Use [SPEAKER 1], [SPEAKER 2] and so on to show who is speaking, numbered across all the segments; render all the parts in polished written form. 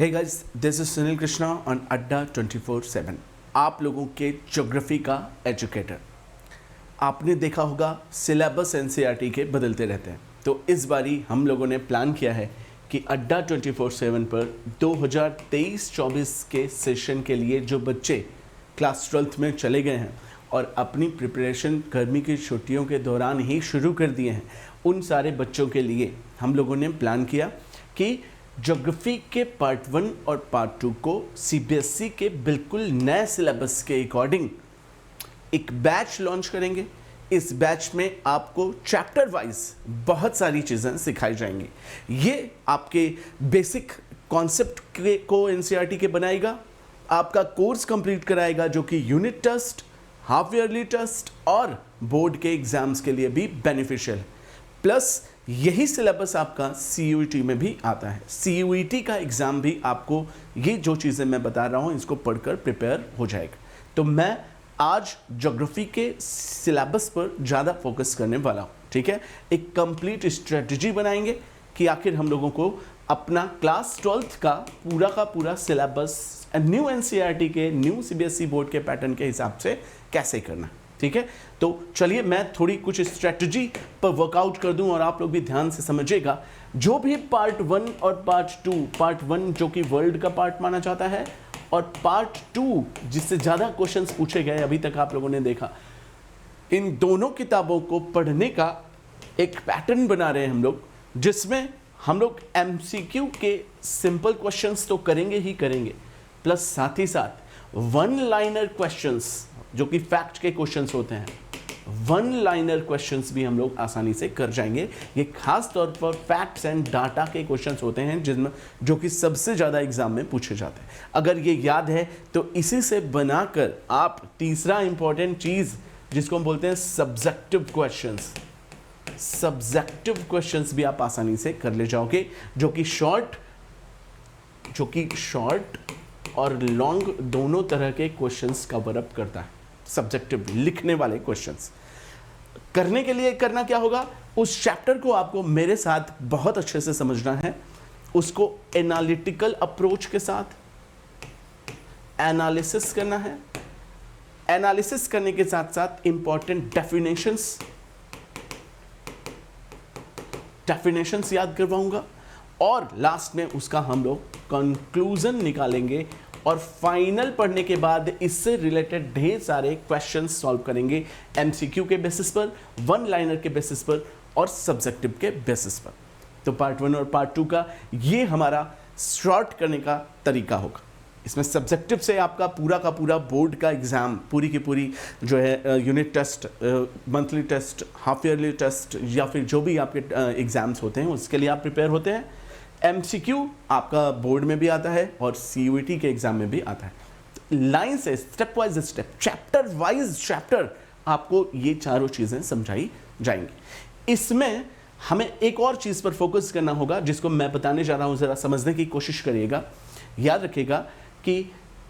[SPEAKER 1] Hey guys, this is Sunil Krishna on Adda 24/7। आप लोगों के ज्योग्राफी का एजुकेटर। आपने देखा होगा सिलेबस एनसीईआरटी के बदलते रहते हैं, तो इस बारी हम लोगों ने प्लान किया है कि अड्डा 24/7 पर 2023-24 के सेशन के लिए जो बच्चे क्लास 12th में चले गए हैं और अपनी प्रिपरेशन गर्मी की छुट्टियों के दौरान ही शुरू कर दिए हैं, उन सारे बच्चों के लिए हम लोगों ने प्लान किया कि ज्योग्राफी के पार्ट 1 और पार्ट 2 को सीबीएसई के बिल्कुल नए सिलेबस के अकॉर्डिंग एक बैच लॉन्च करेंगे। इस बैच में आपको चैप्टर वाइज बहुत सारी चीज़ें सिखाई जाएंगी। ये आपके बेसिक कॉन्सेप्ट को एनसीईआरटी के बनाएगा, आपका कोर्स कंप्लीट कराएगा, जो कि unit test, half yearly test और बोर्ड के एग्जाम्स के लिए भी बेनिफिशियल है। प्लस यही सिलेबस आपका सीयूईटी में भी आता है। सीयूईटी का एग्ज़ाम भी आपको ये जो चीज़ें मैं बता रहा हूँ इसको पढ़कर प्रिपेयर हो जाएगा। तो मैं आज ज्योग्राफी के सिलेबस पर ज़्यादा फोकस करने वाला हूँ, ठीक है। एक कंप्लीट स्ट्रेटजी बनाएंगे कि आखिर हम लोगों को अपना क्लास 12th का पूरा सिलेबस न्यू एनसीईआरटी के न्यू सीबीएसई बोर्ड के पैटर्न के हिसाब से कैसे करना, ठीक है। तो चलिए मैं थोड़ी कुछ स्ट्रेटजी पर वर्कआउट कर दूं और आप लोग भी ध्यान से समझिएगा। जो भी पार्ट 1 और पार्ट 2, पार्ट 1 जो कि वर्ल्ड का पार्ट माना जाता है और पार्ट 2 जिससे ज़्यादा क्वेश्चंस पूछे गए अभी तक आप लोगों ने देखा, इन दोनों किताबों को पढ़ने का एक पैटर्न बना रहे हैं हम लोग, जिसमें हम लोग एमसीक्यू के सिंपल क्वेश्चंस तो करेंगे ही करेंगे, प्लस साथ ही साथ वन लाइनर क्वेश्चंस जो कि फैक्ट के क्वेश्चंस होते हैं, वन लाइनर क्वेश्चंस भी हम लोग आसानी से कर जाएंगे। ये खास तौर पर फैक्ट्स एंड डाटा के क्वेश्चंस होते हैं जिनमें जो कि सबसे ज़्यादा एग्जाम में पूछे जाते हैं। अगर ये याद है तो इसी से बनाकर आप तीसरा इंपॉर्टेंट चीज़ जिसको हम बोलते हैं सब्जेक्टिव क्वेश्चंस, सब्जेक्टिव क्वेश्चंस भी आप आसानी से कर ले जाओगे, जो कि शॉर्ट और लॉन्ग दोनों तरह के क्वेश्चंस कवर अप करता है। सब्जेक्टिव लिखने वाले क्वेश्चंस करने के लिए करना क्या होगा, उस चैप्टर को आपको मेरे साथ बहुत अच्छे से समझना है, उसको एनालिटिकल अप्रोच के साथ एनालिसिस करना है। एनालिसिस करने के साथ साथ इंपॉर्टेंट डेफिनेशंस याद करवाऊंगा और लास्ट में उसका हम लोग कंक्लूजन निकालेंगे और फाइनल पढ़ने के बाद इससे रिलेटेड ढेर सारे क्वेश्चंस सॉल्व करेंगे एमसीक्यू के बेसिस पर, वन लाइनर के बेसिस पर और सब्जेक्टिव के बेसिस पर। तो पार्ट 1 और पार्ट 2 का ये हमारा शॉर्ट करने का तरीका होगा। इसमें सब्जेक्टिव से आपका पूरा बोर्ड का एग्ज़ाम, पूरी की पूरी जो है unit test, monthly test, half yearly test या फिर जो भी आपके एग्ज़ाम्स होते हैं उसके लिए आप प्रिपेयर होते हैं। एमसीक्यू आपका बोर्ड में भी आता है और सीयूईटी के एग्जाम में भी आता है। लाइन से step wise step, chapter wise chapter आपको ये चारों चीज़ें समझाई जाएंगी। इसमें हमें एक और चीज़ पर फोकस करना होगा जिसको मैं बताने जा रहा हूँ, ज़रा समझने की कोशिश करिएगा। याद रखिएगा कि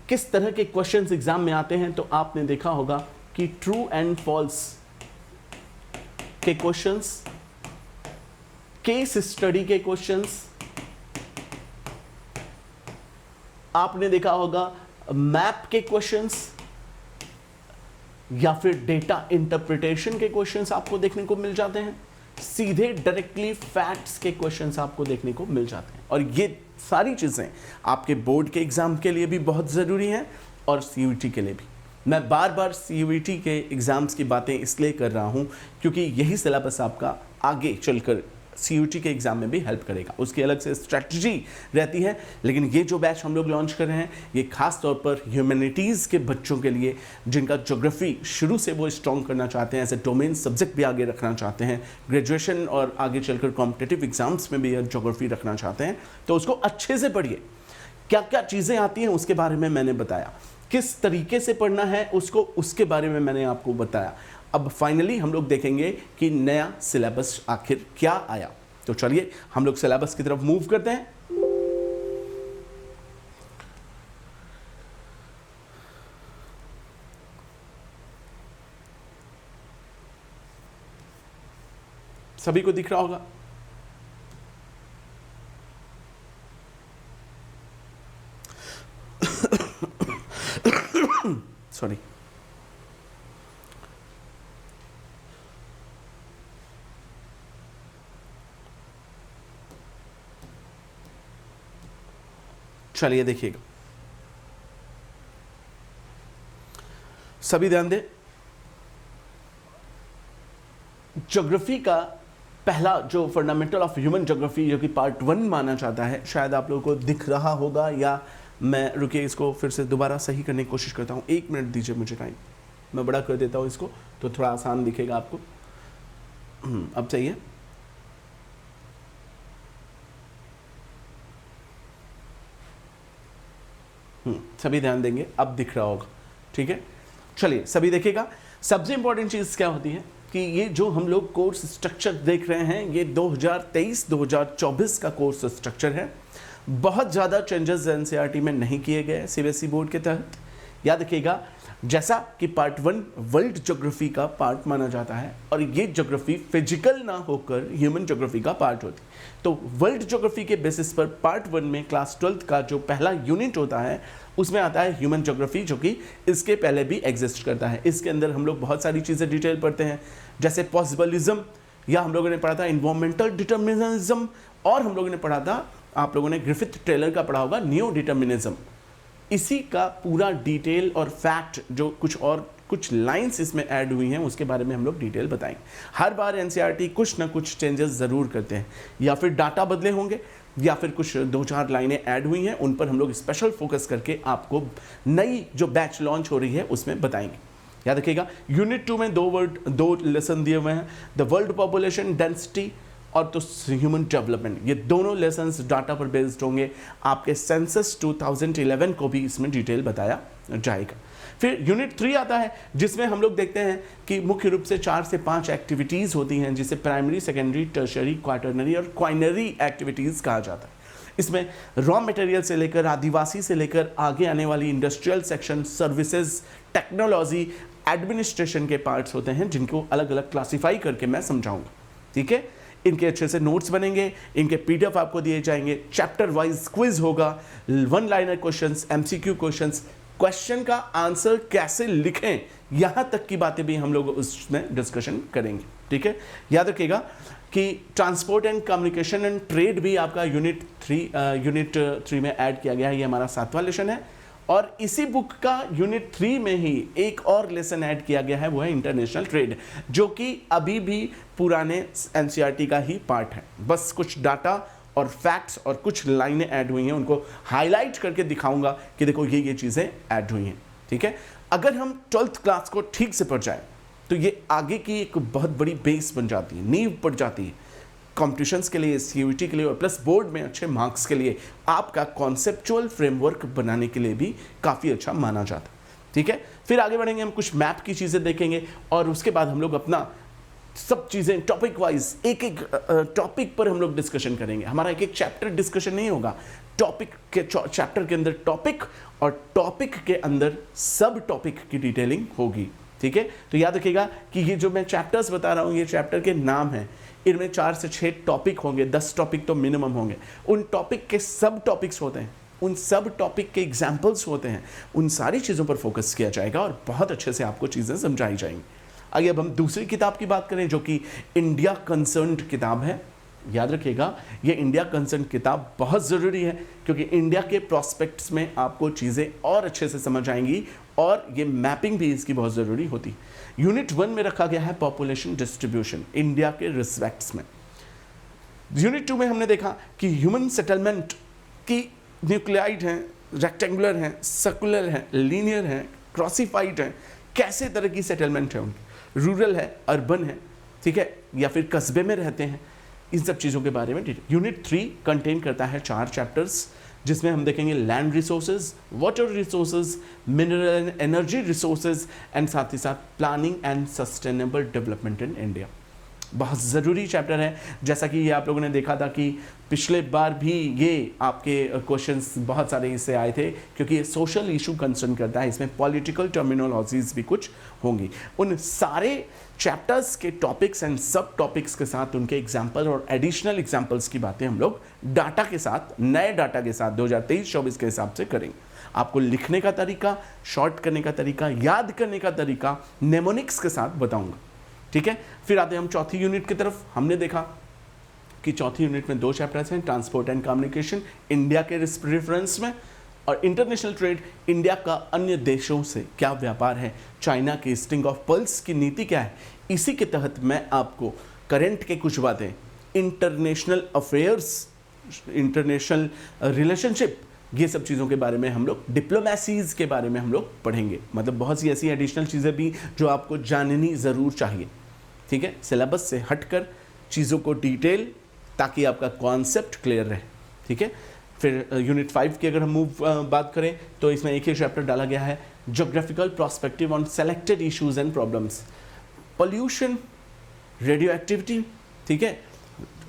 [SPEAKER 1] किस तरह के क्वेश्चंस एग्जाम में आते हैं। तो आपने देखा होगा कि ट्रू एंड फॉल्स के क्वेश्चंस, केस स्टडी के क्वेश्चंस, आपने देखा होगा मैप के क्वेश्चंस या फिर डेटा इंटरप्रिटेशन के क्वेश्चंस आपको देखने को मिल जाते हैं। सीधे डायरेक्टली फैक्ट्स के क्वेश्चंस आपको देखने को मिल जाते हैं और ये सारी चीज़ें आपके बोर्ड के एग्जाम के लिए भी बहुत ज़रूरी हैं और सीयूईटी के लिए भी। मैं बार बार सीयूईटी के एग्ज़ाम्स की बातें इसलिए कर रहा हूँ क्योंकि यही सिलेबस आपका आगे चलकर सीयूईटी के एग्ज़ाम में भी हेल्प करेगा। उसकी अलग से स्ट्रैटेजी रहती है, लेकिन ये जो बैच हम लोग लॉन्च कर रहे हैं ये खास तौर पर ह्यूमैनिटीज़ के बच्चों के लिए, जिनका ज्योग्राफी शुरू से वो स्ट्रॉन्ग करना चाहते हैं, ऐसे डोमेन सब्जेक्ट भी आगे रखना चाहते हैं, ग्रेजुएशन और आगे चलकर कॉम्पिटिटिव एग्जाम्स में भी ज्योग्राफी रखना चाहते हैं, तो उसको अच्छे से पढ़िए। क्या क्या चीज़ें आती हैं उसके बारे में मैंने बताया, किस तरीके से पढ़ना है उसको, उसके बारे में मैंने आपको बताया। अब फाइनली हम लोग देखेंगे कि नया सिलेबस आखिर क्या आया। तो चलिए हम लोग सिलेबस की तरफ मूव करते हैं। सभी को दिख रहा होगा? सॉरी। चलिए देखिएगा, सभी ध्यान दें। ज्योग्राफी का पहला जो फंडामेंटल ऑफ ह्यूमन ज्योग्राफी जो कि पार्ट 1 माना जाता है, शायद आप लोगों को दिख रहा होगा, या मैं रुकिए इसको फिर से दोबारा सही करने की कोशिश करता हूँ। 1 मिनट दीजिए मुझे टाइम, मैं बड़ा कर देता हूँ इसको तो थोड़ा आसान दिखेगा आपको। अब चाहिए, सभी ध्यान देंगे, अब दिख रहा होगा, ठीक है। चलिए सभी देखिएगा, सबसे इंपॉर्टेंट चीज़ क्या होती है कि ये जो हम लोग कोर्स स्ट्रक्चर देख रहे हैं, ये 2023-2024 का कोर्स स्ट्रक्चर है। बहुत ज़्यादा चेंजेस एनसीईआरटी में नहीं किए गए सीबीएसई बोर्ड के तहत। याद रखिएगा, जैसा कि पार्ट 1 वर्ल्ड ज्योग्राफी का पार्ट माना जाता है और ये ज्योग्राफी फिजिकल ना होकर ह्यूमन ज्योग्राफी का पार्ट होती, तो वर्ल्ड ज्योग्राफी के बेसिस पर पार्ट 1 में क्लास 12th का जो पहला यूनिट होता है उसमें आता है ह्यूमन ज्योग्राफी, जो कि इसके पहले भी एग्जिस्ट करता है। इसके अंदर हम लोग बहुत सारी चीज़ें डिटेल पढ़ते हैं, जैसे पॉसिबलिज्म, या हम लोगों ने पढ़ा था इन्वायरमेंटल डिटर्मिनिज्म, और हम लोगों ने पढ़ा था, आप लोगों ने ग्रिफिथ टेलर का पढ़ा होगा, नियो डिटर्मिनिज्म। इसी का पूरा डिटेल और फैक्ट जो कुछ लाइंस इसमें ऐड हुई हैं उसके बारे में हम लोग डिटेल बताएंगे। हर बार एनसीईआरटी कुछ ना कुछ चेंजेस ज़रूर करते हैं, या फिर डाटा बदले होंगे या फिर कुछ 2-4 लाइनें ऐड हुई हैं, उन पर हम लोग स्पेशल फोकस करके आपको नई जो बैच लॉन्च हो रही है उसमें बताएंगे। याद रखिएगा, यूनिट 2 में 2 लेसन दिए हुए हैं, द वर्ल्ड पॉपुलेशन डेंसिटी और तो ह्यूमन डेवलपमेंट। ये दोनों लेसन्स डाटा पर बेस्ड होंगे। आपके सेंसस 2011 को भी इसमें डिटेल बताया जाएगा। फिर यूनिट 3 आता है, जिसमें हम लोग देखते हैं कि मुख्य रूप से 4 से 5 एक्टिविटीज़ होती हैं, जिसे प्राइमरी, सेकेंडरी, टर्शरी, क्वाटरनरी और क्वाइनरी एक्टिविटीज़ कहा जाता है। इसमें रॉ मटेरियल से लेकर आदिवासी से लेकर आगे आने वाली industrial section, services, technology, administration के पार्ट्स होते हैं, जिनको अलग अलग क्लासीफाई करके मैं समझाऊंगा। ठीक है, इनके अच्छे से नोट्स बनेंगे, इनके पीडीएफ आपको दिए जाएंगे, चैप्टर वाइज क्विज होगा, 1 liner questions, MCQ questions, question का आंसर कैसे लिखें, यहाँ तक की बातें भी हम लोग उसमें डिस्कशन करेंगे। ठीक है, याद रखिएगा कि transport and communication and trade भी आपका यूनिट 3 में ऐड किया गया है। ये हमारा 7वां लेसन है, और इसी बुक का यूनिट 3 में ही एक और लेसन ऐड किया गया है, वो है इंटरनेशनल ट्रेड, जो कि अभी भी पुराने एनसीईआरटी का ही पार्ट है। बस कुछ डाटा और फैक्ट्स और कुछ लाइनें ऐड हुई हैं, उनको हाईलाइट करके दिखाऊंगा कि देखो ये चीज़ें ऐड हुई हैं। ठीक है, अगर हम 12th क्लास को ठीक से पढ़ जाए तो ये आगे की एक बहुत बड़ी बेस बन जाती है, नींव पड़ जाती है कॉम्पिटिशन्स के लिए, सीयूईटी के लिए, और प्लस बोर्ड में अच्छे मार्क्स के लिए आपका कॉन्सेप्चुअल फ्रेमवर्क बनाने के लिए भी काफ़ी अच्छा माना जाता है। ठीक है, फिर आगे बढ़ेंगे, हम कुछ मैप की चीज़ें देखेंगे, और उसके बाद हम लोग अपना सब चीज़ें टॉपिक वाइज एक टॉपिक पर हम लोग डिस्कशन करेंगे। हमारा एक चैप्टर डिस्कशन नहीं होगा, टॉपिक के चैप्टर के अंदर टॉपिक और टॉपिक के अंदर सब टॉपिक की डिटेलिंग होगी। ठीक है, तो याद रखिएगा कि ये जो मैं चैप्टर्स बता रहा हूँ, ये चैप्टर के नाम हैं, इनमें 4 से 6 टॉपिक होंगे, 10 टॉपिक तो मिनिमम होंगे। उन टॉपिक के सब टॉपिक्स होते हैं, उन सब टॉपिक के एग्जाम्पल्स होते हैं, उन सारी चीज़ों पर फोकस किया जाएगा और बहुत अच्छे से आपको चीज़ें समझाई जाएंगी। आइए अब हम दूसरी किताब की बात करें, जो कि इंडिया कंसर्न्ड किताब है। याद रखिएगा, ये इंडिया कंसर्न किताब बहुत ज़रूरी है, क्योंकि इंडिया के प्रोस्पेक्ट्स में आपको चीज़ें और अच्छे से समझ आएंगी, और ये मैपिंग भी इसकी बहुत ज़रूरी होती। यूनिट 1 में रखा गया है पॉपुलेशन डिस्ट्रीब्यूशन इंडिया के रिस्पेक्ट्स में। यूनिट 2 में हमने देखा कि ह्यूमन सेटलमेंट की न्यूक्लियाइड हैं, रेक्टेंगुलर हैं, सर्कुलर हैं, लीनियर हैं, क्रॉसिफाइड हैं, कैसे तरह की सेटलमेंट है उनकी, रूरल है, अर्बन है, ठीक है, या फिर कस्बे में रहते हैं, इन सब चीज़ों के बारे में डिटेल। यूनिट 3 कंटेन करता है 4 चैप्टर्स, जिसमें हम देखेंगे land resources, water resources, mineral and energy resources, and साथ ही साथ planning and sustainable development in India. बहुत ज़रूरी चैप्टर है। जैसा कि ये आप लोगों ने देखा था कि पिछले बार भी ये आपके क्वेश्चंस बहुत सारे इससे आए थे, क्योंकि ये सोशल इशू कंसर्न करता है, इसमें पॉलिटिकल टर्मिनोलॉजीज भी कुछ होंगी। उन सारे चैप्टर्स के टॉपिक्स एंड सब टॉपिक्स के साथ उनके एग्जाम्पल और एडिशनल एग्जाम्पल्स की बातें हम लोग डाटा के साथ, नए डाटा के साथ 2023-24 के हिसाब से करेंगे। आपको लिखने का तरीका, शॉर्ट करने का तरीका, याद करने का तरीका नेमोनिक्स के साथ बताऊंगा, ठीक है। फिर आते हैं हम चौथी यूनिट की तरफ। हमने देखा कि चौथी यूनिट में 2 चैप्टर्स हैं, ट्रांसपोर्ट एंड कम्युनिकेशन इंडिया के रेफरेंस में, और इंटरनेशनल ट्रेड, इंडिया का अन्य देशों से क्या व्यापार है, चाइना की स्टिंग ऑफ पल्स की नीति क्या है। इसी के तहत मैं आपको करंट के कुछ बातें, इंटरनेशनल अफेयर्स, इंटरनेशनल रिलेशनशिप, ये सब चीज़ों के बारे में हम लोग, डिप्लोमेसीज़ के बारे में हम लोग पढ़ेंगे। मतलब बहुत सी ऐसी एडिशनल चीज़ें भी जो आपको जाननी ज़रूर चाहिए, ठीक है। सिलेबस से हटकर चीज़ों को डिटेल, ताकि आपका कॉन्सेप्ट क्लियर रहे, ठीक है। फिर यूनिट 5 की अगर हम बात करें तो इसमें एक ही चैप्टर डाला गया है, geographical perspective on selected issues and problems, pollution, radio activity, ठीक है,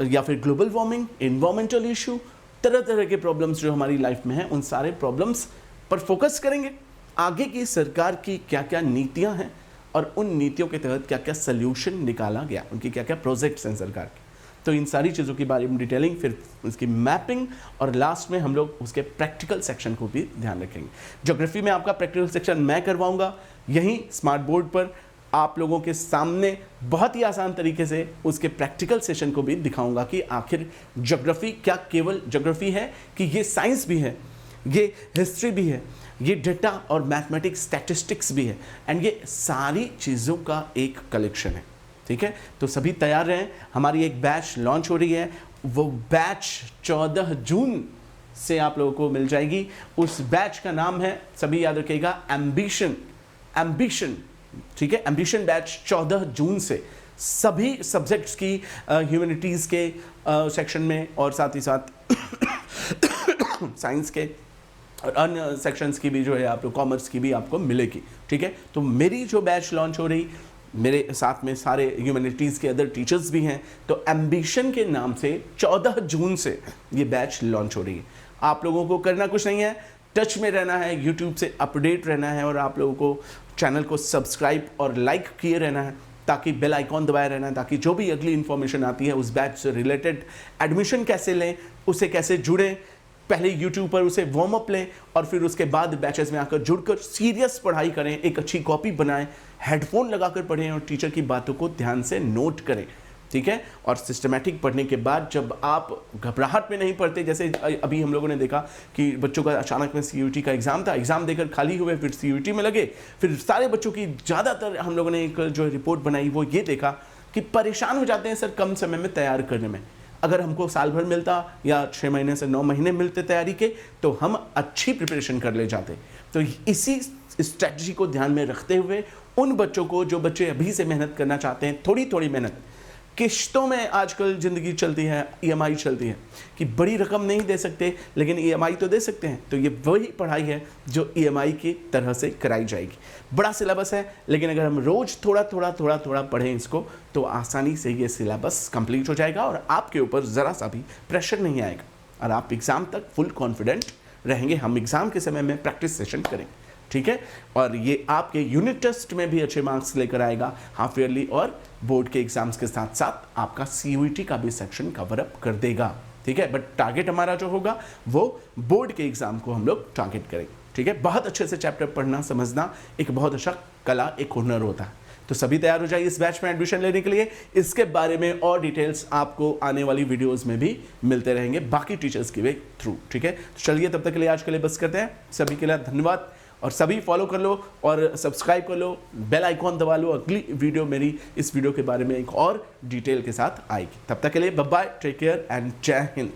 [SPEAKER 1] या फिर ग्लोबल वार्मिंग, इन्वायरमेंटल इशू, तरह तरह के प्रॉब्लम्स जो हमारी लाइफ में हैं, उन सारे प्रॉब्लम्स पर फोकस करेंगे। आगे की सरकार की क्या क्या नीतियां हैं और उन नीतियों के तहत क्या क्या सल्यूशन निकाला गया, उनकी क्या क्या प्रोजेक्ट्स हैं सरकार के, तो इन सारी चीज़ों के बारे में डिटेलिंग, फिर उसकी मैपिंग, और लास्ट में हम लोग उसके प्रैक्टिकल सेक्शन को भी ध्यान रखेंगे। ज्योग्राफी में आपका प्रैक्टिकल सेक्शन मैं करवाऊंगा यहीं स्मार्ट बोर्ड पर आप लोगों के सामने, बहुत ही आसान तरीके से उसके प्रैक्टिकल सेशन को भी दिखाऊंगा कि आखिर ज्योग्राफी क्या केवल ज्योग्राफी है कि ये साइंस भी है, ये हिस्ट्री भी है, ये डेटा और मैथमेटिक्स, स्टैटिस्टिक्स भी है, एंड ये सारी चीज़ों का एक कलेक्शन है, ठीक है। तो सभी तैयार रहें, हमारी एक बैच लॉन्च हो रही है, वो बैच 14 जून से आप लोगों को मिल जाएगी। उस बैच का नाम है, सभी याद रखिएगा, एम्बिशन, ठीक है। एम्बिशन बैच 14 जून से सभी सब्जेक्ट्स की, ह्यूमैनिटीज़ के सेक्शन में, और साथ ही साथ साइंस के और अन्य सेक्शंस की भी जो है, आप लोग कॉमर्स की भी आपको मिलेगी, ठीक है। तो मेरी जो बैच लॉन्च हो रही, मेरे साथ में सारे ह्यूमैनिटीज़ के अदर टीचर्स भी हैं, तो एम्बिशन के नाम से 14 जून से ये बैच लॉन्च हो रही है। आप लोगों को करना कुछ नहीं है, टच में रहना है, यूट्यूब से अपडेट रहना है, और आप लोगों को चैनल को सब्सक्राइब और लाइक किए रहना है, ताकि बेल आइकॉन दबाए रहना है, ताकि जो भी अगली इन्फॉर्मेशन आती है उस बैच से रिलेटेड, एडमिशन कैसे लें, उसे कैसे जुड़ें, पहले यूट्यूब पर उसे वार्म अप लें, और फिर उसके बाद बैचेस में आकर जुड़कर सीरियस पढ़ाई करें, एक अच्छी कॉपी बनाएं, हेडफोन लगाकर पढ़ें और टीचर की बातों को ध्यान से नोट करें, ठीक है। और सिस्टमैटिक पढ़ने के बाद जब आप घबराहट में नहीं पढ़ते, जैसे अभी हम लोगों ने देखा कि बच्चों का अचानक में CUET का एग्ज़ाम था, एग्ज़ाम देकर खाली हुए, फिर CUET में लगे, फिर सारे बच्चों की ज़्यादातर हम लोगों ने एक जो रिपोर्ट बनाई वो ये देखा कि परेशान हो जाते हैं सर कम समय में तैयार करने में। अगर हमको साल भर मिलता या 6 महीने से 9 महीने मिलते तैयारी के, तो हम अच्छी प्रिपरेशन कर ले जाते। तो इसी स्ट्रैटेजी को ध्यान में रखते हुए उन बच्चों को, जो बच्चे अभी से मेहनत करना चाहते हैं, थोड़ी थोड़ी मेहनत, किश्तों में आजकल ज़िंदगी चलती है, EMI चलती है, कि बड़ी रकम नहीं दे सकते लेकिन EMI तो दे सकते हैं, तो ये वही पढ़ाई है जो EMI की तरह से कराई जाएगी। बड़ा सिलेबस है, लेकिन अगर हम रोज़ थोड़ा थोड़ा पढ़ें इसको, तो आसानी से ये सिलेबस कंप्लीट हो जाएगा और आपके ऊपर ज़रा सा भी प्रेशर नहीं आएगा, और आप एग्ज़ाम तक फुल कॉन्फिडेंट रहेंगे। हम एग्ज़ाम के समय में प्रैक्टिस सेशन करेंगे, ठीक है। और ये आपके यूनिट टेस्ट में भी अच्छे मार्क्स लेकर आएगा, हाफ ईयरली और बोर्ड के एग्जाम्स के साथ साथ आपका CUET का भी सेक्शन कवर अप कर देगा, ठीक है। बट टारगेट हमारा जो होगा वो बोर्ड के एग्जाम को हम लोग टारगेट करेंगे, ठीक है। बहुत अच्छे से चैप्टर पढ़ना समझना एक बहुत अच्छा कला, एक हुनर होता है। तो सभी तैयार हो जाइए इस बैच में एडमिशन लेने के लिए। इसके बारे में और डिटेल्स आपको आने वाली वीडियोस में भी मिलते रहेंगे बाकी टीचर्स के वे थ्रू, ठीक है। तो चलिए तब तक के लिए आज के लिए बस करते हैं। सभी के लिए धन्यवाद, और सभी फॉलो कर लो और सब्सक्राइब कर लो, बेल आइकॉन दबा लो। अगली वीडियो मेरी इस वीडियो के बारे में एक और डिटेल के साथ आएगी। तब तक के लिए bye bye, take care and जय हिंद।